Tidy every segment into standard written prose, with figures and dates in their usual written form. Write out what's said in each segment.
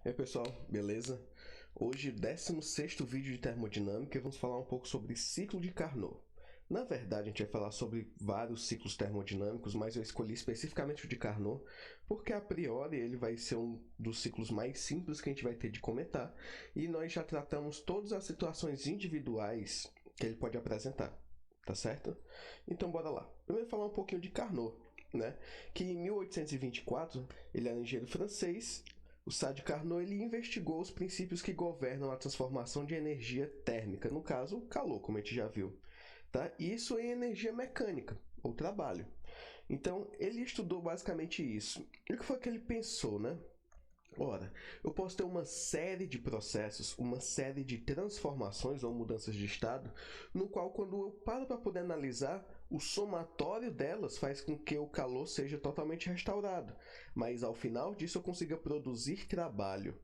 E aí pessoal, beleza? Hoje, 16º vídeo de termodinâmica e vamos falar um pouco sobre ciclo de Carnot. Na verdade, a gente vai falar sobre vários ciclos termodinâmicos, mas eu escolhi especificamente o de Carnot, porque a priori ele vai ser um dos ciclos mais simples que a gente vai ter de comentar, e nós já tratamos todas as situações individuais que ele pode apresentar, tá certo? Então bora lá. Primeiro falar um pouquinho de Carnot, né? Que em 1824 ele era um engenheiro francês. O Sade Carnot ele investigou os princípios que governam a transformação de energia térmica, no caso, o calor, como a gente já viu. Tá? Isso em energia mecânica, ou trabalho. Então, ele estudou basicamente isso. E o que foi que ele pensou, né? Ora, eu posso ter uma série de processos, uma série de transformações ou mudanças de estado, no qual, quando eu paro para poder analisar, o somatório delas faz com que o calor seja totalmente restaurado. Mas, ao final disso, eu consiga produzir trabalho.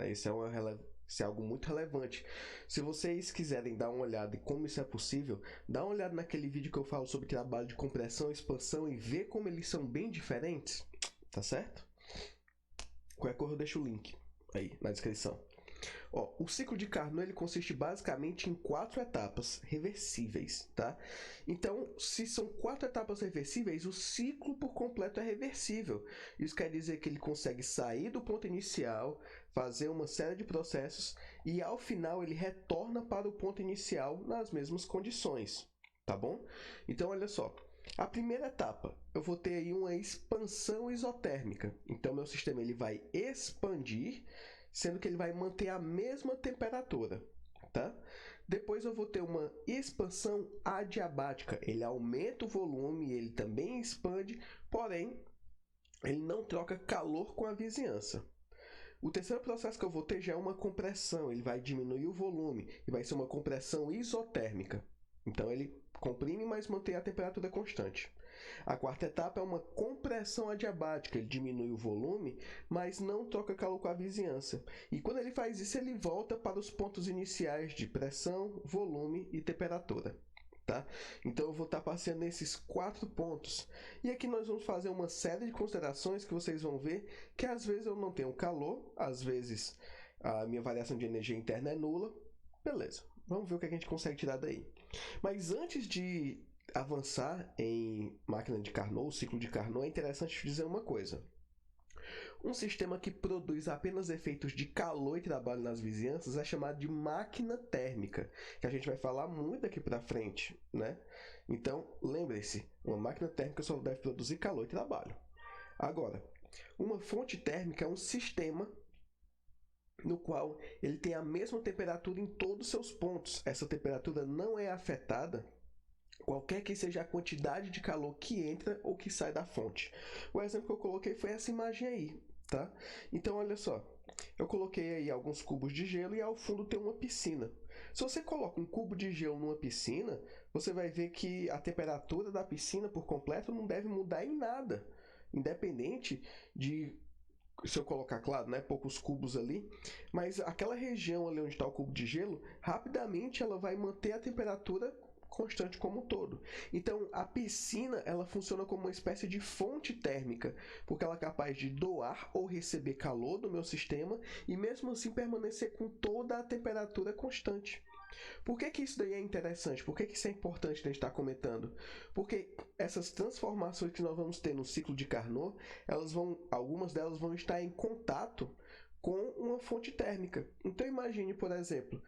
Isso é algo muito relevante. Se vocês quiserem dar uma olhada em como isso é possível, dá uma olhada naquele vídeo que eu falo sobre trabalho de compressão e expansão e vê como eles são bem diferentes, tá certo? Qualquer coisa eu deixo o link aí na descrição. O ciclo de Carnot ele consiste basicamente em 4 etapas reversíveis, tá? Então, se são 4 etapas reversíveis, o ciclo por completo é reversível. Isso quer dizer que ele consegue sair do ponto inicial, fazer uma série de processos e, ao final, ele retorna para o ponto inicial nas mesmas condições, tá bom? Então, olha só. A primeira etapa, eu vou ter aí uma expansão isotérmica. Então, meu sistema ele vai expandir, sendo que ele vai manter a mesma temperatura. Tá? Depois eu vou ter uma expansão adiabática. Ele aumenta o volume, ele também expande, porém, ele não troca calor com a vizinhança. O terceiro processo que eu vou ter já é uma compressão. Ele vai diminuir o volume e vai ser uma compressão isotérmica. Então, ele comprime, mas mantém a temperatura constante. A quarta etapa é uma compressão adiabática. Ele diminui o volume, mas não troca calor com a vizinhança. E quando ele faz isso, ele volta para os pontos iniciais de pressão, volume e temperatura. Tá? Então, eu vou estar passeando nesses 4 pontos. E aqui nós vamos fazer uma série de considerações que vocês vão ver que às vezes eu não tenho calor, às vezes a minha variação de energia interna é nula. Beleza, vamos ver o que a gente consegue tirar daí. Mas antes de avançar em máquina de Carnot, o ciclo de Carnot, é interessante dizer uma coisa. Um sistema que produz apenas efeitos de calor e trabalho nas vizinhanças é chamado de máquina térmica, que a gente vai falar muito daqui para frente, né? Então, lembre-se, uma máquina térmica só deve produzir calor e trabalho. Agora, uma fonte térmica é um sistema no qual ele tem a mesma temperatura em todos os seus pontos. Essa temperatura não é afetada qualquer que seja a quantidade de calor que entra ou que sai da fonte. O exemplo que eu coloquei foi essa imagem aí, tá? Então, olha só. Eu coloquei aí alguns cubos de gelo e ao fundo tem uma piscina. Se você coloca um cubo de gelo numa piscina, você vai ver que a temperatura da piscina por completo não deve mudar em nada, independente de se eu colocar, claro, né, poucos cubos ali, mas aquela região ali onde está o cubo de gelo, rapidamente ela vai manter a temperatura constante como um todo. Então, a piscina ela funciona como uma espécie de fonte térmica, porque ela é capaz de doar ou receber calor do meu sistema e mesmo assim permanecer com toda a temperatura constante. Por que isso daí é interessante? Por que isso é importante a gente estar comentando? Porque essas transformações que nós vamos ter no ciclo de Carnot, algumas delas vão estar em contato com uma fonte térmica. Então imagine, por exemplo,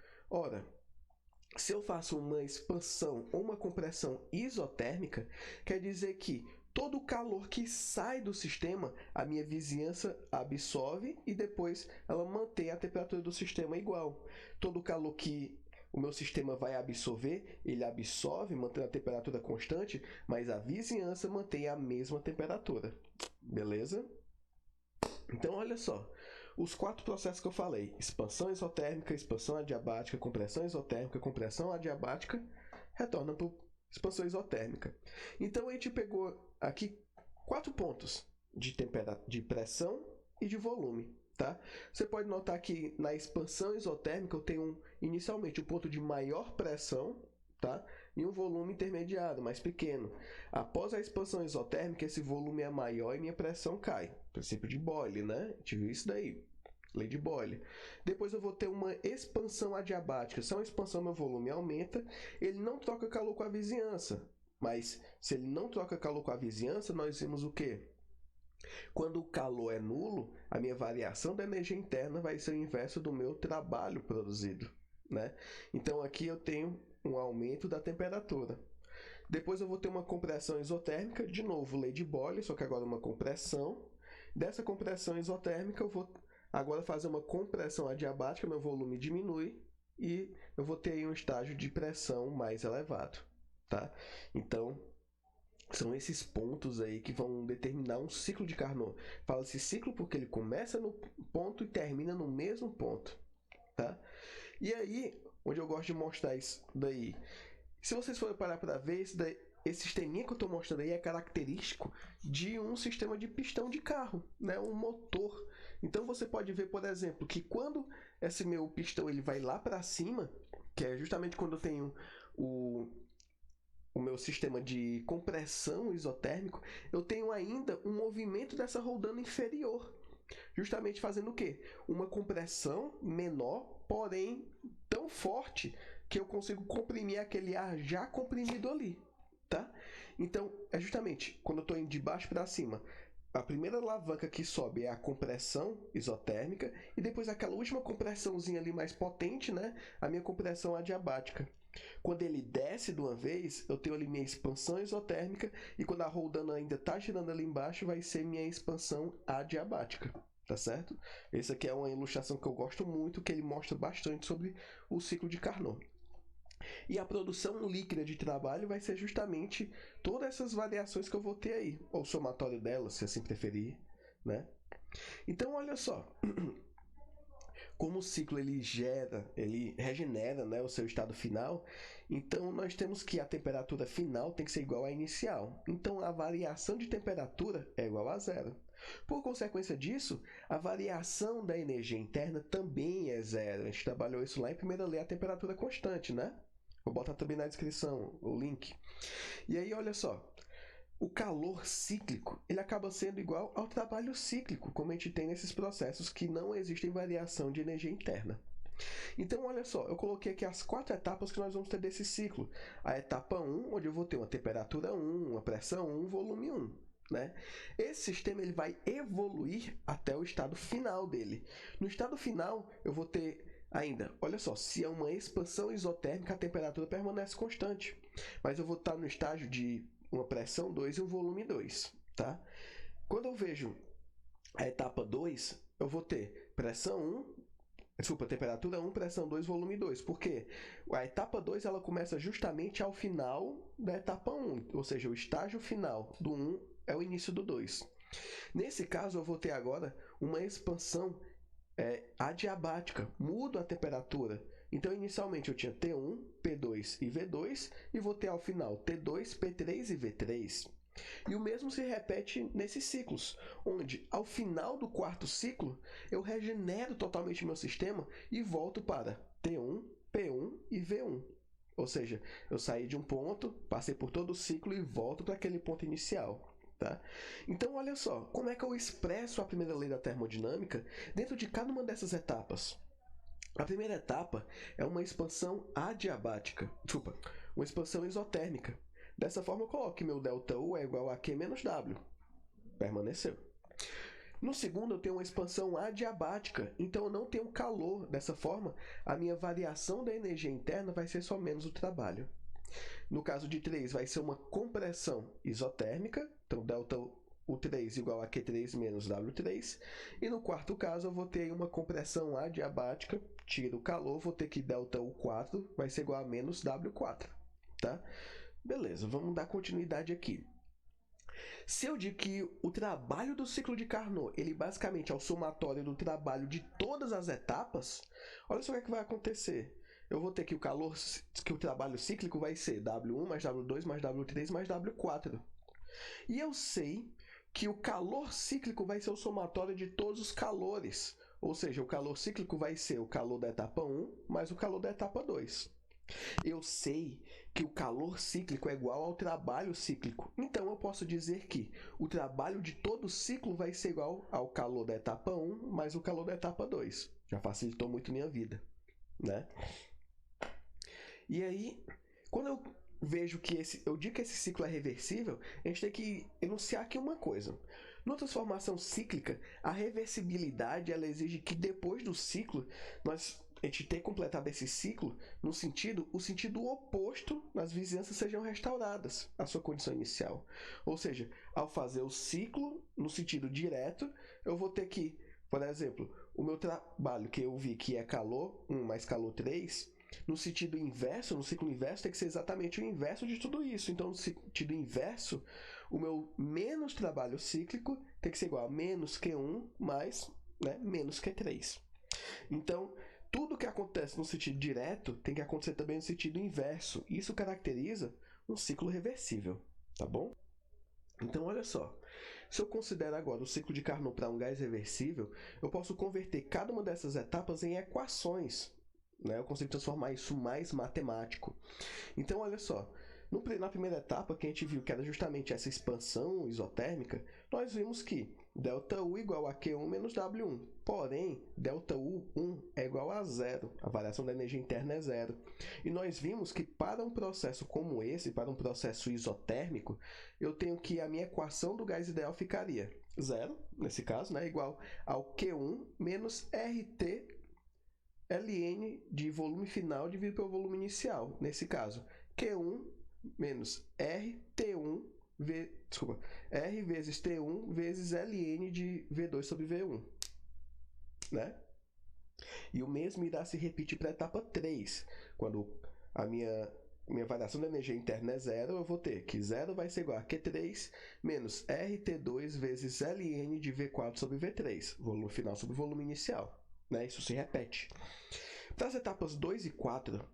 se eu faço uma expansão ou uma compressão isotérmica, quer dizer que todo o calor que sai do sistema, a minha vizinhança absorve e depois ela mantém a temperatura do sistema igual. Todo o calor que o meu sistema vai absorver, ele absorve, mantendo a temperatura constante, mas a vizinhança mantém a mesma temperatura. Beleza? Então, olha só, os 4 processos que eu falei, expansão isotérmica, expansão adiabática, compressão adiabática, retornam para expansão isotérmica. Então, a gente pegou aqui 4 pontos de pressão e de volume. Tá? Você pode notar que na expansão isotérmica eu tenho inicialmente um ponto de maior pressão, tá? E um volume intermediário, mais pequeno. Após a expansão isotérmica, esse volume é maior e minha pressão cai. Princípio de Boyle, né? A gente viu isso daí. lei de Boyle. Depois eu vou ter uma expansão adiabática. Se é uma expansão, meu volume aumenta. Ele não troca calor com a vizinhança. Mas se ele não troca calor com a vizinhança, nós vimos o quê? Quando o calor é nulo, a minha variação da energia interna vai ser o inverso do meu trabalho produzido, né? Então aqui eu tenho um aumento da temperatura. Depois eu vou ter uma compressão isotérmica, de novo, lei de Boyle, só que agora uma compressão. Dessa compressão isotérmica eu vou agora fazer uma compressão adiabática, meu volume diminui e eu vou ter aí um estágio de pressão mais elevado, tá? Então, são esses pontos aí que vão determinar um ciclo de Carnot. Fala-se ciclo porque ele começa no ponto e termina no mesmo ponto, tá? E aí, onde eu gosto de mostrar isso daí, se vocês forem parar para ver, esse sisteminha que eu estou mostrando aí é característico de um sistema de pistão de carro, né? Um motor. Então você pode ver, por exemplo, que quando esse meu pistão ele vai lá para cima, que é justamente quando eu tenho o meu sistema de compressão isotérmico, eu tenho ainda um movimento dessa roldana inferior, justamente fazendo o quê? Uma compressão menor, porém tão forte que eu consigo comprimir aquele ar já comprimido ali, tá? Então, é justamente quando eu estou indo de baixo para cima, a primeira alavanca que sobe é a compressão isotérmica e depois aquela última compressãozinha ali mais potente, né? A minha compressão adiabática. Quando ele desce de uma vez, eu tenho ali minha expansão isotérmica e quando a roldana ainda está girando ali embaixo, vai ser minha expansão adiabática, tá certo? Essa aqui é uma ilustração que eu gosto muito, que ele mostra bastante sobre o ciclo de Carnot. E a produção líquida de trabalho vai ser justamente todas essas variações que eu vou ter aí, ou o somatório delas, se assim preferir, né? Então, olha só, como o ciclo ele regenera, né, o seu estado final, então nós temos que a temperatura final tem que ser igual à inicial. Então, a variação de temperatura é igual a zero. Por consequência disso, a variação da energia interna também é zero. A gente trabalhou isso lá em primeira lei, a temperatura constante, né? Vou botar também na descrição o link. E aí, olha só, o calor cíclico ele acaba sendo igual ao trabalho cíclico, como a gente tem nesses processos que não existem variação de energia interna. Então, olha só, eu coloquei aqui as 4 etapas que nós vamos ter desse ciclo. A etapa 1, onde eu vou ter uma temperatura 1, uma pressão 1, volume 1. Né? Esse sistema ele vai evoluir até o estado final dele. No estado final, eu vou ter ainda, olha só, se é uma expansão isotérmica, a temperatura permanece constante. Mas eu vou estar no estágio de uma pressão 2 e um volume 2. Tá? Quando eu vejo a etapa 2, eu vou ter pressão 1, temperatura 1, pressão 2, volume 2. Por quê? A etapa 2 ela começa justamente ao final da etapa 1, ou seja, o estágio final do 1 é o início do 2. Nesse caso, eu vou ter agora uma expansão adiabática, mudo a temperatura. Então, inicialmente eu tinha T1, P2 e V2, e vou ter ao final T2, P3 e V3. E o mesmo se repete nesses ciclos, onde ao final do quarto ciclo, eu regenero totalmente meu sistema e volto para T1, P1 e V1. Ou seja, eu saí de um ponto, passei por todo o ciclo e volto para aquele ponto inicial. Tá? Então, olha só, como é que eu expresso a primeira lei da termodinâmica dentro de cada uma dessas etapas? A primeira etapa é uma expansão adiabática, uma expansão isotérmica. Dessa forma, eu coloco que meu ΔU é igual a Q menos W. Permaneceu. No segundo, eu tenho uma expansão adiabática, então eu não tenho calor. Dessa forma, a minha variação da energia interna vai ser só menos o trabalho. No caso de 3, vai ser uma compressão isotérmica, então ΔU3 igual a Q3 menos W3. E no quarto caso, eu vou ter uma compressão adiabática, tiro o calor, vou ter que ΔU4 vai ser igual a menos W4. Tá? Beleza, vamos dar continuidade aqui. Se eu digo que o trabalho do ciclo de Carnot, ele basicamente é o somatório do trabalho de todas as etapas, olha só o que, é que vai acontecer. Eu vou ter que o trabalho cíclico vai ser W1 mais W2 mais W3 mais W4. E eu sei que o calor cíclico vai ser o somatório de todos os calores. Ou seja, o calor cíclico vai ser o calor da etapa 1 mais o calor da etapa 2. Eu sei que o calor cíclico é igual ao trabalho cíclico. Então, eu posso dizer que o trabalho de todo o ciclo vai ser igual ao calor da etapa 1 mais o calor da etapa 2. Já facilitou muito minha vida, né? E aí, quando eu vejo que eu digo que esse ciclo é reversível, a gente tem que enunciar aqui uma coisa. Numa transformação cíclica, a reversibilidade ela exige que depois do ciclo, a gente ter completado esse ciclo no sentido, o sentido oposto nas vizinhanças sejam restauradas à sua condição inicial. Ou seja, ao fazer o ciclo no sentido direto, eu vou ter que, por exemplo, o meu trabalho que eu vi que é calor 1 mais calor 3, no sentido inverso, no ciclo inverso, tem que ser exatamente o inverso de tudo isso. Então, no sentido inverso, o meu menos trabalho cíclico tem que ser igual a menos Q1 mais menos Q3. Então, tudo que acontece no sentido direto tem que acontecer também no sentido inverso. Isso caracteriza um ciclo reversível, tá bom? Então, olha só. Se eu considero agora o ciclo de Carnot para um gás reversível, eu posso converter cada uma dessas etapas em equações. Eu consigo transformar isso mais matemático. Então, olha só. Na primeira etapa, que a gente viu que era justamente essa expansão isotérmica, nós vimos que ΔU igual a Q1 menos W1. Porém, ΔU1 é igual a zero. A variação da energia interna é zero. E nós vimos que para um processo como esse, para um processo isotérmico, eu tenho que a minha equação do gás ideal ficaria zero, nesse caso, igual ao Q1 menos RT ln de volume final dividido pelo volume inicial. Nesse caso, Q1 menos RT1 R vezes T1 vezes ln de V2 sobre V1. Né? E o mesmo irá se repetir para a etapa 3. Quando a minha variação da energia interna é zero, eu vou ter que zero vai ser igual a Q3 menos RT2 vezes ln de V4 sobre V3. Volume final sobre volume inicial. Isso se repete. Para as etapas 2 e 4,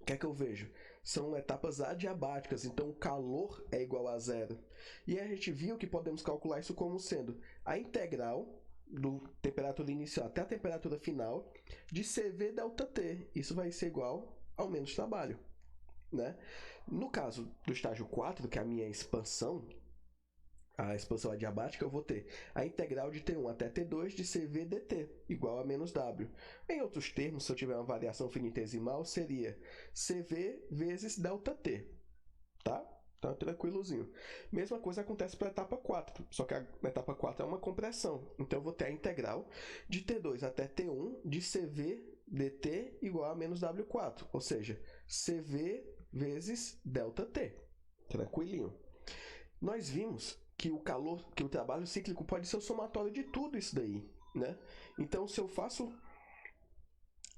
o que é que eu vejo? São etapas adiabáticas, então o calor é igual a zero. E a gente viu que podemos calcular isso como sendo a integral do temperatura inicial até a temperatura final de CV ΔT. Isso vai ser igual ao menos trabalho. Né? No caso do estágio 4, que é a minha expansão, a expansão adiabática, eu vou ter a integral de T1 até T2 de CV dt, igual a menos W. Em outros termos, se eu tiver uma variação finitesimal, seria CV vezes ΔT. Tá? Então, tranquilozinho. Mesma coisa acontece para a etapa 4, só que a etapa 4 é uma compressão. Então, eu vou ter a integral de T2 até T1 de CV dt igual a menos W4, ou seja, CV vezes ΔT. Tranquilinho. Nós vimos que o trabalho cíclico pode ser o somatório de tudo isso daí, né? Então, se eu faço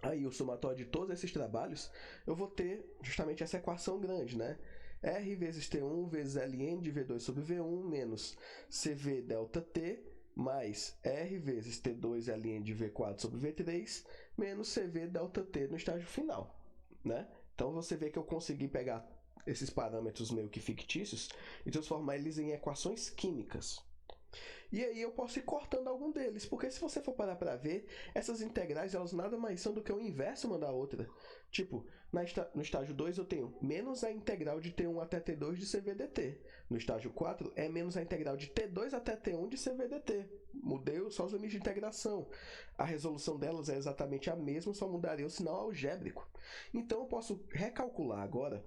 aí o somatório de todos esses trabalhos, eu vou ter justamente essa equação grande, né? R vezes T1 vezes Ln de V2 sobre V1 menos CV ΔT mais R vezes T2 Ln de V4 sobre V3 menos CV ΔT no estágio final, né? Então, você vê que eu consegui pegar esses parâmetros meio que fictícios e transformar eles em equações químicas. E aí eu posso ir cortando algum deles, porque se você for parar para ver, essas integrais elas nada mais são do que o inverso uma da outra. Tipo, no estágio 2 eu tenho menos a integral de T1 até T2 de CV dt. No estágio 4 é menos a integral de T2 até T1 de CV dt. Mudei só os limites de integração. A resolução delas é exatamente a mesma, só mudaria o sinal algébrico. Então eu posso recalcular agora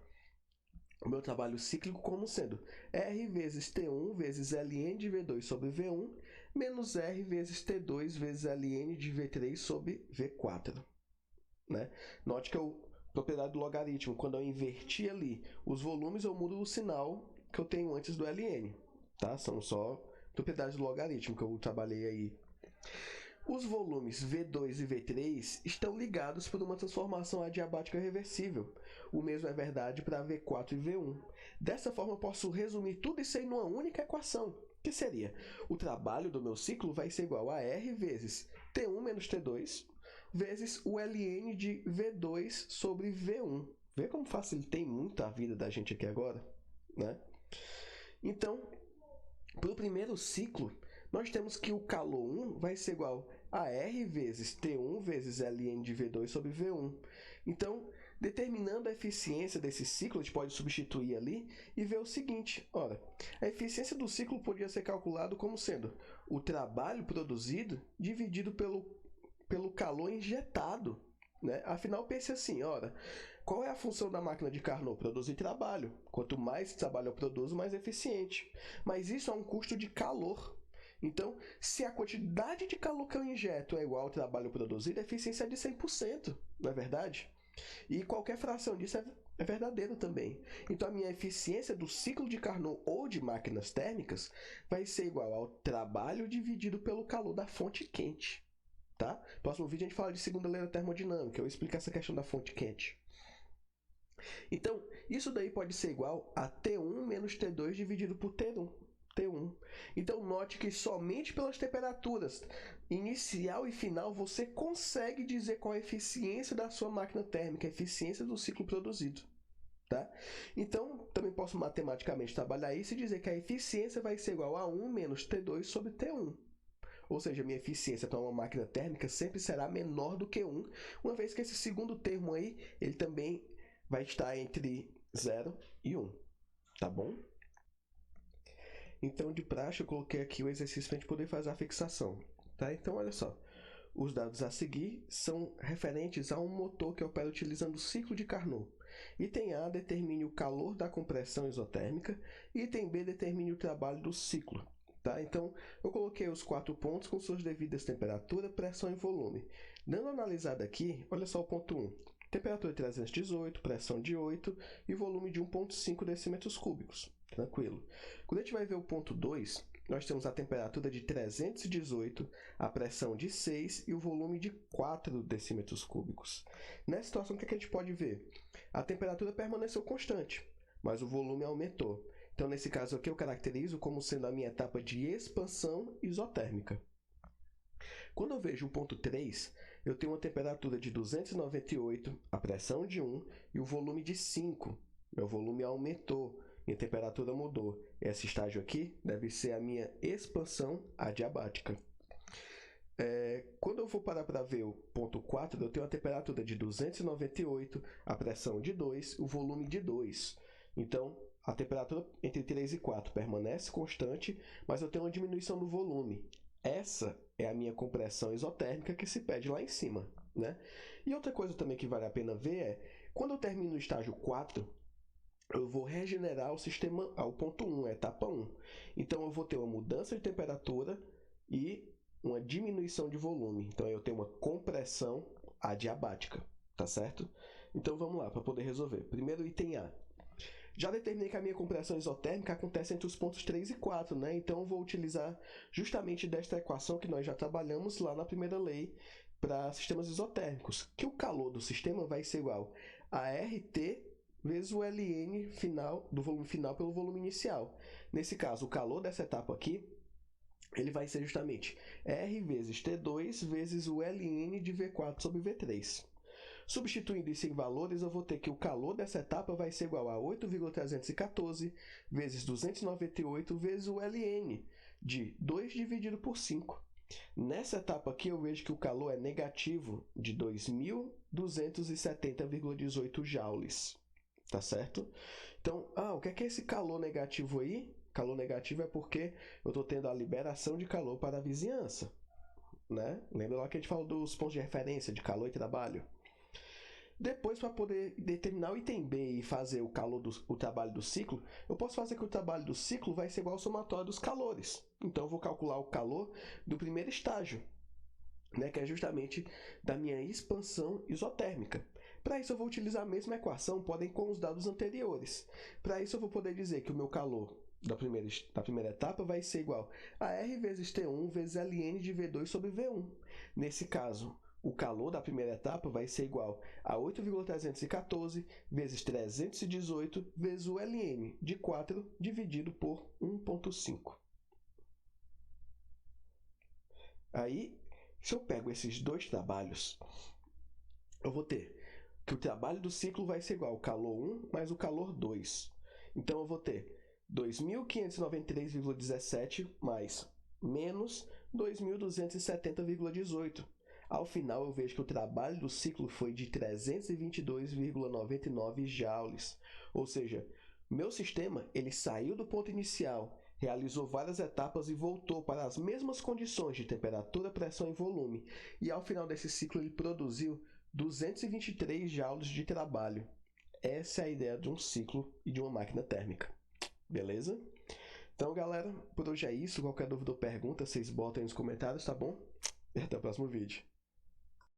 o meu trabalho cíclico como sendo R vezes T1 vezes Ln de V2 sobre V1 menos R vezes T2 vezes Ln de V3 sobre V4. Né? Note que propriedade do logaritmo, quando eu inverti ali os volumes, eu mudo o sinal que eu tenho antes do Ln. Tá? São só propriedades do logaritmo que eu trabalhei aí. Os volumes V2 e V3 estão ligados por uma transformação adiabática reversível. O mesmo é verdade para V4 e V1. Dessa forma, eu posso resumir tudo isso aí numa única equação, que seria o trabalho do meu ciclo vai ser igual a R vezes T1 menos T2 vezes o Ln de V2 sobre V1. Vê como facilitei muito a vida da gente aqui agora? Né? Então, para o primeiro ciclo, nós temos que o calor 1 vai ser igual a R vezes T1 vezes Ln de V2 sobre V1. Então, Determinando a eficiência desse ciclo, a gente pode substituir ali e ver o seguinte, ora, a eficiência do ciclo podia ser calculado como sendo o trabalho produzido dividido pelo calor injetado, né? Afinal, pense assim, ora, qual é a função da máquina de Carnot? Produzir trabalho. Quanto mais trabalho eu produzo, mais eficiente. Mas isso é um custo de calor. Então, se a quantidade de calor que eu injeto é igual ao trabalho produzido, a eficiência é de 100%, não é verdade? E qualquer fração disso é verdadeiro também. Então, a minha eficiência do ciclo de Carnot ou de máquinas térmicas vai ser igual ao trabalho dividido pelo calor da fonte quente. Tá? Próximo vídeo a gente fala de segunda lei da termodinâmica, eu explico essa questão da fonte quente. Então, isso daí pode ser igual a T1 menos T2 dividido por T1. Então, note que somente pelas temperaturas inicial e final você consegue dizer qual a eficiência da sua máquina térmica, a eficiência do ciclo produzido. Tá? Então, também posso matematicamente trabalhar isso e dizer que a eficiência vai ser igual a 1 menos T2 sobre T1. Ou seja, minha eficiência para uma máquina térmica sempre será menor do que 1, uma vez que esse segundo termo aí, ele também vai estar entre 0 e 1, tá bom? Então, de praxe, eu coloquei aqui o exercício para a gente poder fazer a fixação, tá? Então, olha só, os dados a seguir são referentes a um motor que opera utilizando o ciclo de Carnot. Item A determine o calor da compressão isotérmica, item B determine o trabalho do ciclo. Tá? Então, eu coloquei os 4 pontos com suas devidas temperatura, pressão e volume. Dando uma analisada aqui, olha só o ponto 1. Temperatura de 318, pressão de 8 e volume de 1,5 decímetros cúbicos. Tranquilo. Quando a gente vai ver o ponto 2, nós temos a temperatura de 318, a pressão de 6 e o volume de 4 decímetros cúbicos. Nessa situação, o que a gente pode ver? A temperatura permaneceu constante, mas o volume aumentou. Então, nesse caso aqui, eu caracterizo como sendo a minha etapa de expansão isotérmica. Quando eu vejo o ponto 3, eu tenho uma temperatura de 298, a pressão de 1 e o volume de 5. Meu volume aumentou, minha temperatura mudou. Esse estágio aqui deve ser a minha expansão adiabática. Quando eu vou parar para ver o ponto 4, eu tenho a temperatura de 298, a pressão de 2, o volume de 2. Então, a temperatura entre 3 e 4 permanece constante, mas eu tenho uma diminuição do volume. Essa é a minha compressão isotérmica que se pede lá em cima, né? E outra coisa também que vale a pena ver é, quando eu termino o estágio 4, eu vou regenerar o sistema ao ponto 1, a etapa 1. Então, eu vou ter uma mudança de temperatura e uma diminuição de volume. Então, eu tenho uma compressão adiabática, tá certo? Então, vamos lá, para poder resolver. Primeiro, item A. Já determinei que a minha compressão isotérmica acontece entre os pontos 3 e 4, né? Então, eu vou utilizar justamente desta equação que nós já trabalhamos lá na primeira lei para sistemas isotérmicos, que o calor do sistema vai ser igual a RT vezes o Ln final, do volume final pelo volume inicial. Nesse caso, o calor dessa etapa aqui, ele vai ser justamente R vezes T2 vezes o Ln de V4 sobre V3. Substituindo isso em valores, eu vou ter que o calor dessa etapa vai ser igual a 8,314 vezes 298 vezes o Ln de 2 dividido por 5. Nessa etapa aqui, eu vejo que o calor é negativo de 2.270,18 joules. Tá certo? Então, o que é esse calor negativo aí? Calor negativo é porque eu estou tendo a liberação de calor para a vizinhança, né? Lembra lá que a gente falou dos pontos de referência de calor e trabalho? Depois, para poder determinar o item B e fazer o trabalho do ciclo, eu posso fazer que o trabalho do ciclo vai ser igual ao somatório dos calores. Então, eu vou calcular o calor do primeiro estágio, né, que é justamente da minha expansão isotérmica. Para isso, eu vou utilizar a mesma equação, podem com os dados anteriores. Para isso, eu vou poder dizer que o meu calor da primeira etapa vai ser igual a R vezes T1 vezes Ln de V2 sobre V1. Nesse caso, o calor da primeira etapa vai ser igual a 8,314 vezes 318 vezes o Ln de 4 dividido por 1,5. Aí, se eu pego esses dois trabalhos, eu vou ter que o trabalho do ciclo vai ser igual ao calor 1 mais o calor 2. Então, eu vou ter 2.593,17 mais menos 2.270,18. Ao final, eu vejo que o trabalho do ciclo foi de 322,99 joules. Ou seja, meu sistema ele saiu do ponto inicial, realizou várias etapas e voltou para as mesmas condições de temperatura, pressão e volume. E ao final desse ciclo, ele produziu 223 joules de trabalho. Essa é a ideia de um ciclo e de uma máquina térmica. Beleza? Então, galera, por hoje é isso. Qualquer dúvida ou pergunta, vocês botem aí nos comentários, tá bom? E até o próximo vídeo.